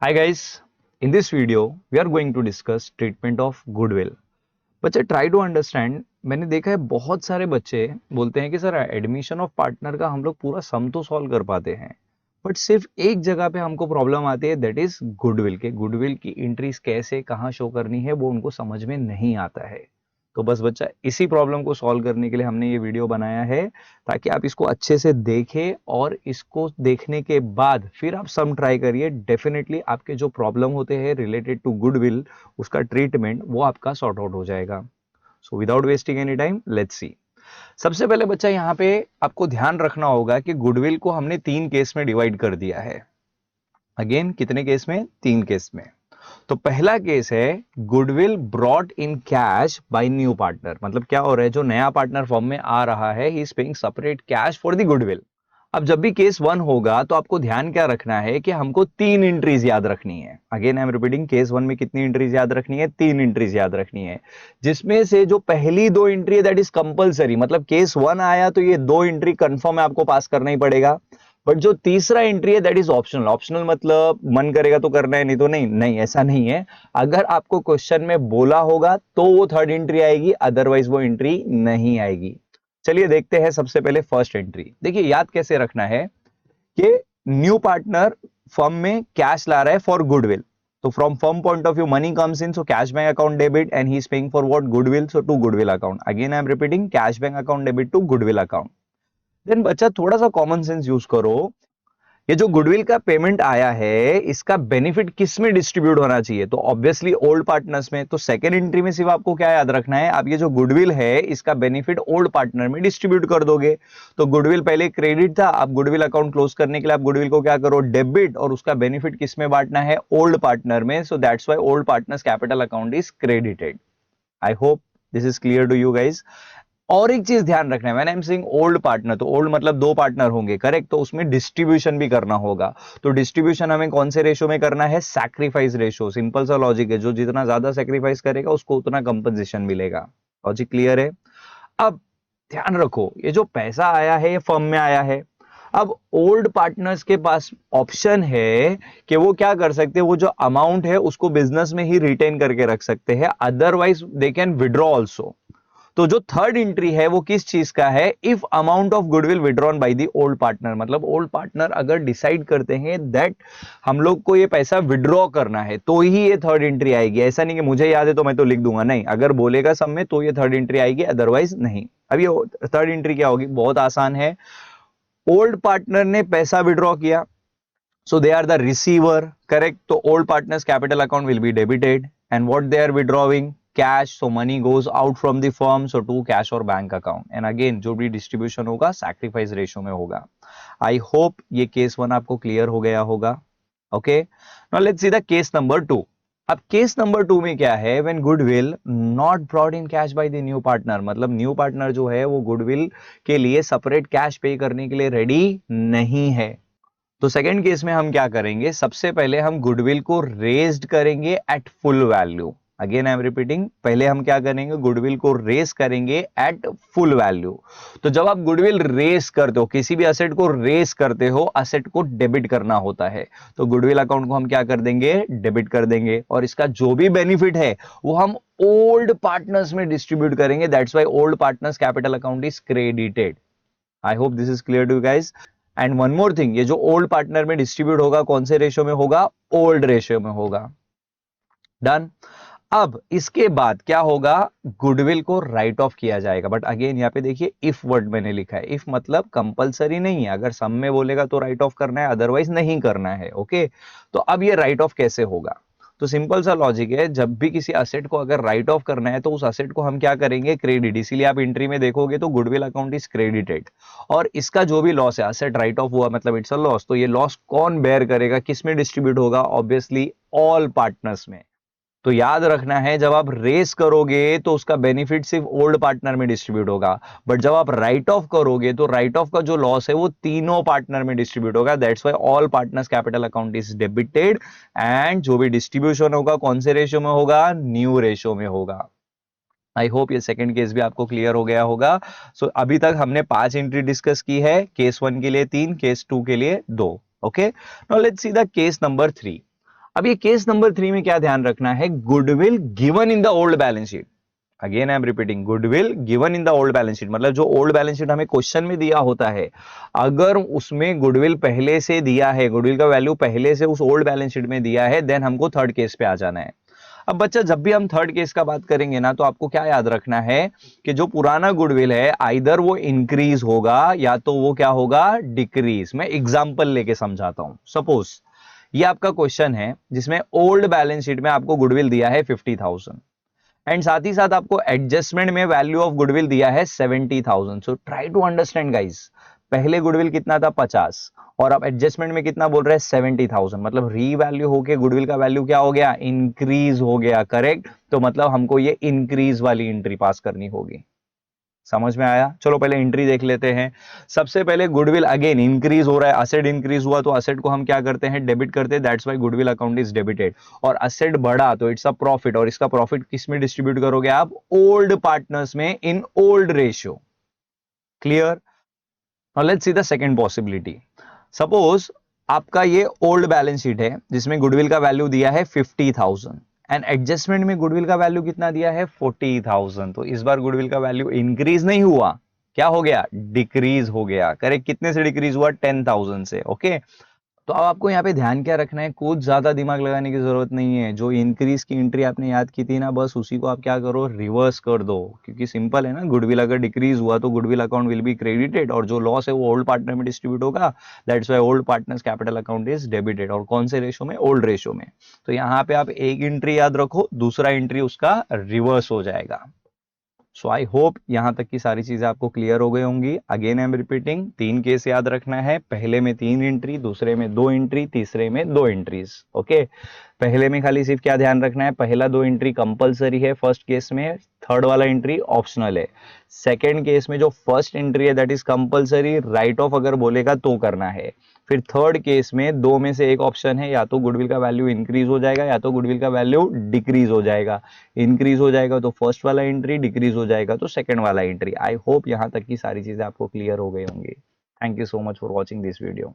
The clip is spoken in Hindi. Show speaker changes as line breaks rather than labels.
Hi guys, in this video we are going to discuss treatment of goodwill. बच्चे ट्राई टू अंडरस्टैंड। मैंने देखा है बहुत सारे बच्चे बोलते हैं कि सर एडमिशन ऑफ पार्टनर का हम लोग पूरा सम तो सॉल्व कर पाते हैं, बट सिर्फ एक जगह पे हमको प्रॉब्लम आती है, दैट इज गुडविल के गुडविल की एंट्रीज कैसे कहाँ शो करनी है वो उनको समझ में नहीं आता है। तो बस बच्चा इसी प्रॉब्लम को सॉल्व करने के लिए हमने ये वीडियो बनाया है, ताकि आप इसको अच्छे से देखें और इसको देखने के बाद फिर आप सम ट्राई करिए। डेफिनेटली आपके जो प्रॉब्लम होते हैं रिलेटेड टू गुडविल, उसका ट्रीटमेंट वो आपका सॉर्ट आउट हो जाएगा। So without wasting any time let's see. सबसे पहले बच्चा यहाँ पे आपको ध्यान रखना होगा कि गुडविल को हमने 3 केस में डिवाइड कर दिया है। अगेन कितने केस में? 3 केस में। तो पहला केस है goodwill brought in cash by new partner. मतलब क्या हो रहा है, जो नया पार्टनर फॉर्म में आ रहा है, ही is paying separate cash for the goodwill. अब जब भी केस 1 होगा तो आपको ध्यान क्या रखना है कि हमको 3 एंट्रीज याद रखनी है। Again I am repeating, case 1 में कितनी एंट्रीज याद रखनी है? 3 एंट्रीज याद रखनी है, जिसमें से जो पहली 2 एंट्री है दैट इज कंपलसरी। मतलब केस 1 आया तो ये 2 एंट्री कंफर्म है, आपको पास करना ही पड़ेगा। बट जो तीसरा एंट्री है दैट इज ऑप्शनल। ऑप्शनल मतलब मन करेगा तो करना है, नहीं तो नहीं। नहीं, ऐसा नहीं है। अगर आपको क्वेश्चन में बोला होगा तो वो 3rd एंट्री आएगी, अदरवाइज वो एंट्री नहीं आएगी। चलिए देखते हैं। सबसे पहले फर्स्ट एंट्री देखिए, याद कैसे रखना है कि न्यू पार्टनर फर्म में कैश ला रहा है फॉर गुडविल। तो from firm point of view money comes in, so cash bank account debit and he is paying for what? Goodwill. So to goodwill account. Again I am repeating, cash bank account debit to goodwill account. Then बच्चा थोड़ा सा कॉमन सेंस यूज करो। ये जो गुडविल का पेमेंट आया है, इसका बेनिफिट किस में डिस्ट्रीब्यूट होना चाहिए? तो ऑब्वियसली ओल्ड पार्टनर्स में। तो सेकंड एंट्री में सिर्फ आपको क्या याद रखना है, आप ये जो गुडविल है इसका बेनिफिट ओल्ड पार्टनर में डिस्ट्रीब्यूट कर दोगे। तो गुडविल पहले क्रेडिट था, आप गुडविल अकाउंट क्लोज करने के लिए आप गुडविल को क्या करो? डेबिट, और उसका बेनिफिट किस में बांटना है? ओल्ड पार्टनर में। So that's why old partners capital account is credited. I hope this is clear to you guys. और एक चीज ध्यान रखना है, when I am saying old partner, तो ओल्ड मतलब 2 पार्टनर होंगे, करेक्ट? तो उसमें डिस्ट्रीब्यूशन भी करना होगा। तो डिस्ट्रीब्यूशन हमें कौन से रेशो में करना है? Sacrifice ratio. सिंपल सा लॉजिक है, जो जितना ज्यादा सैक्रिफाइस करेगा उसको उतना कंपनसेशन मिलेगा। लॉजिक क्लियर है? अब ध्यान रखो, ये जो पैसा आया है ये फर्म में आया है। अब ओल्ड पार्टनर्स के पास ऑप्शन है कि वो क्या कर सकते हैं, वो जो अमाउंट है उसको बिजनेस में ही रिटेन करके रख सकते हैं, otherwise they can withdraw also. तो जो 3rd एंट्री है वो किस चीज का है? If amount of goodwill withdrawn by the old partner. मतलब ओल्ड पार्टनर अगर डिसाइड करते हैं दैट हम लोग को ये पैसा विड्रॉ करना है, तो ही ये 3rd एंट्री आएगी। ऐसा नहीं कि मुझे याद है तो मैं तो लिख दूंगा, नहीं। अगर बोलेगा सब में तो ये 3rd एंट्री आएगी, अदरवाइज नहीं। अब ये 3rd एंट्री क्या होगी? बहुत आसान है। ओल्ड पार्टनर ने पैसा विड्रॉ किया, so they are the receiver, correct? So old partners capital account will be debited, and what they are withdrawing? Cash. So money goes out from the firm, so to cash or bank account. And again जो भी distribution होगा sacrifice ratio में होगा। I hope ये case 1 आपको clear हो गया होगा। Okay, now let's see the case number 2। अब केस नंबर 2 में क्या है? When goodwill not brought in cash by the new partner. मतलब न्यू पार्टनर जो है वो गुडविल के लिए सेपरेट कैश पे करने के लिए रेडी नहीं है। तो सेकंड केस में हम क्या करेंगे? सबसे पहले हम गुडविल को रेज्ड करेंगे at full value. Again I am repeating, पहले हम क्या करेंगे? गुडविल को रेज करेंगे एट फुल वैल्यू। तो जब आप गुडविल रेज करते हो, किसी भी असेट को रेज करते हो, असेट को डेबिट करना होता है। तो गुडविल अकाउंट को हम क्या कर देंगे? डेबिट कर देंगे, और इसका जो भी बेनिफिट है वो हम ओल्ड पार्टनर्स में डिस्ट्रीब्यूट करेंगे। That's why old partners capital account is credited. I hope this is clear to you guys. And one more thing, ये जो ओल्ड पार्टनर में डिस्ट्रीब्यूट होगा कौन से रेशियो में होगा? ओल्ड रेशियो में होगा। डन। अब इसके बाद क्या होगा? गुडविल को राइट ऑफ किया जाएगा। बट अगेन यहाँ पे देखिए इफ वर्ड मैंने लिखा है। इफ मतलब कंपलसरी नहीं है, अगर सम में बोलेगा तो राइट ऑफ करना है, अदरवाइज नहीं करना है। ओके, तो अब ये राइट ऑफ कैसे होगा? तो सिंपल सा लॉजिक है, जब भी किसी असेट को अगर राइट ऑफ करना है तो उस असेट को हम क्या करेंगे? क्रेडिट। इसीलिए आप एंट्री में देखोगे तो गुडविल अकाउंट इज क्रेडिटेड, और इसका जो भी लॉस है, असेट राइट ऑफ हुआ मतलब इट्स अ लॉस। तो ये लॉस कौन बेयर करेगा? किस में डिस्ट्रीब्यूट होगा? ऑब्वियसली ऑल पार्टनर्स में। तो याद रखना है, जब आप रेस करोगे तो उसका बेनिफिट सिर्फ ओल्ड पार्टनर में डिस्ट्रीब्यूट होगा, बट जब आप राइट ऑफ करोगे तो राइट ऑफ का जो लॉस है वो तीनों पार्टनर में डिस्ट्रीब्यूट होगा। That's why all partners capital account is debited, and जो भी डिस्ट्रीब्यूशन होगा कौन से रेशियो में होगा? न्यू रेशियो में होगा। आई होप ये सेकंड केस भी आपको क्लियर हो गया होगा। सो अभी तक हमने 5 एंट्री डिस्कस की है। केस 1 के लिए 3, केस 2 के लिए 2। Okay, now let's see the case number 3। अब ये केस नंबर 3 में क्या ध्यान रखना है, goodwill given in the old balance sheet. Again I am repeating, goodwill given in the old balance sheet, मतलब जो ओल्ड बैलेंस शीट हमें क्वेश्चन में दिया होता है, अगर उसमें गुडविल पहले से दिया है, गुडविल का वैल्यू पहले से उस ओल्ड बैलेंस शीट में दिया है, देन हमको थर्ड केस पे आ जाना है। अब बच्चा, जब भी हम थर्ड केस का बात करेंगे ना, तो आपको क्या याद रखना है कि जो पुराना गुडविल है आइदर वो इंक्रीज होगा या तो वो क्या होगा, डिक्रीज। मैं एग्जांपल लेके समझाता हूं। सपोज ये आपका क्वेश्चन है जिसमें ओल्ड बैलेंस शीट में आपको गुडविल दिया है 50,000 एंड साथ ही साथ आपको एडजस्टमेंट में वैल्यू ऑफ गुडविल दिया है 70,000। So try to understand guys, पहले गुडविल कितना था 50 और अब एडजस्टमेंट में कितना बोल रहे हैं 70,000, मतलब रीवैल्यू होके गुडविल का वैल्यू क्या हो गया, इंक्रीज हो गया। करेक्ट, तो मतलब हमको ये इंक्रीज वाली एंट्री पास करनी होगी। समझ में आया? चलो पहले एंट्री देख लेते हैं। सबसे पहले गुडविल अगेन इंक्रीज हो रहा है, असेट इंक्रीज हुआ तो असेट को हम क्या करते हैं, डेबिट करते हैं। That's why goodwill account is debited. और असेट बढ़ा तो इट्स अ प्रॉफिट, और इसका प्रॉफिट किस में डिस्ट्रीब्यूट करोगे आप, ओल्ड पार्टनर्स में in old ratio. Clear? Now let's see the second possibility. Suppose आपका ये ओल्ड बैलेंस शीट है जिसमें गुडविल का वैल्यू दिया है 50,000 एंड एडजस्टमेंट में गुडविल का वैल्यू कितना दिया है 40,000। तो इस बार गुडविल का वैल्यू इंक्रीज नहीं हुआ, क्या हो गया, डिक्रीज हो गया। करेक्ट, कितने से डिक्रीज हुआ, 10,000 से। ओके, तो अब आपको यहाँ पे ध्यान क्या रखना है, कुछ ज्यादा दिमाग लगाने की जरूरत नहीं है। जो इंक्रीज की एंट्री आपने याद की थी ना, बस उसी को आप क्या करो, रिवर्स कर दो। क्योंकि सिंपल है ना, गुडविल अगर डिक्रीज हुआ तो goodwill account will be credited और जो लॉस है वो ओल्ड पार्टनर में डिस्ट्रीब्यूट होगा। That's why old partners capital account is debited. और कौन से रेशो में, ओल्ड रेशो में। तो यहाँ पे आप एक एंट्री याद रखो, दूसरा एंट्री उसका रिवर्स हो जाएगा। सो आई होप यहां तक की सारी चीजें आपको क्लियर हो गई होंगी। Again I am repeating, 3 case याद रखना है, पहले में 3 एंट्री, दूसरे में 2 एंट्री, तीसरे में 2 एंट्रीज। ओके, पहले में खाली सिर्फ क्या ध्यान रखना है, पहला 2 एंट्री कंपलसरी है फर्स्ट केस में, थर्ड वाला एंट्री ऑप्शनल है। सेकेंड केस में जो फर्स्ट एंट्री है that is compulsory, right of अगर बोलेगा तो करना है। फिर थर्ड केस में दो में से एक ऑप्शन है, या तो गुडविल का वैल्यू इंक्रीज हो जाएगा या तो गुडविल का वैल्यू डिक्रीज हो जाएगा। इंक्रीज हो जाएगा तो फर्स्ट वाला एंट्री, डिक्रीज हो जाएगा तो सेकंड वाला एंट्री। आई होप यहां तक की सारी चीजें आपको क्लियर हो गई होंगी। Thank you so much for watching this video.